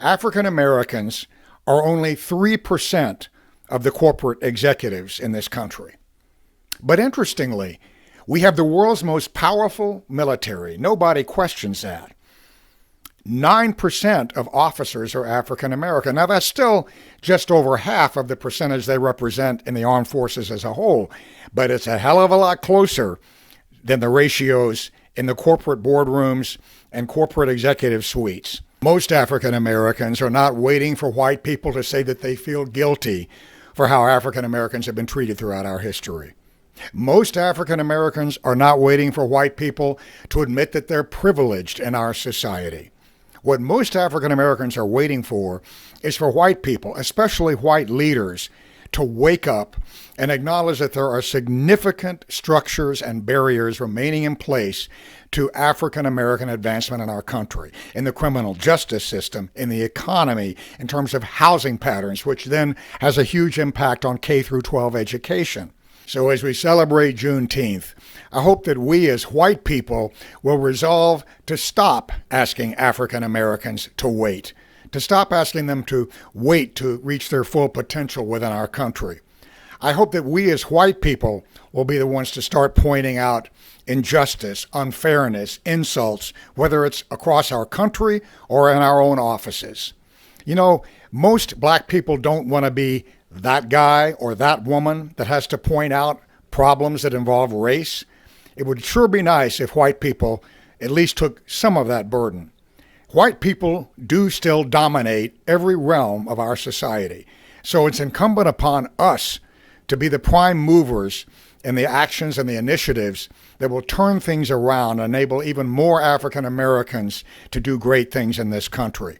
African Americans are only 3% of the corporate executives in this country. But interestingly, we have the world's most powerful military. Nobody questions that. 9% of officers are African American. Now, that's still just over half of the percentage they represent in the armed forces as a whole, but it's a hell of a lot closer than the ratios in the corporate boardrooms and corporate executive suites. Most African Americans are not waiting for white people to say that they feel guilty for how African Americans have been treated throughout our history. Most African Americans are not waiting for white people to admit that they're privileged in our society. What most African Americans are waiting for is for white people, especially white leaders, to wake up and acknowledge that there are significant structures and barriers remaining in place to African American advancement in our country, in the criminal justice system, in the economy, in terms of housing patterns, which then has a huge impact on K through 12 education. So as we celebrate Juneteenth, I hope that we as white people will resolve to stop asking African Americans to wait, to stop asking them to wait to reach their full potential within our country. I hope that we as white people will be the ones to start pointing out injustice, unfairness, insults, whether it's across our country or in our own offices. You know, most black people don't want to be that guy or that woman that has to point out problems that involve race. It would sure be nice if white people at least took some of that burden. White people do still dominate every realm of our society. So it's incumbent upon us to be the prime movers in the actions and the initiatives that will turn things around and enable even more African Americans to do great things in this country.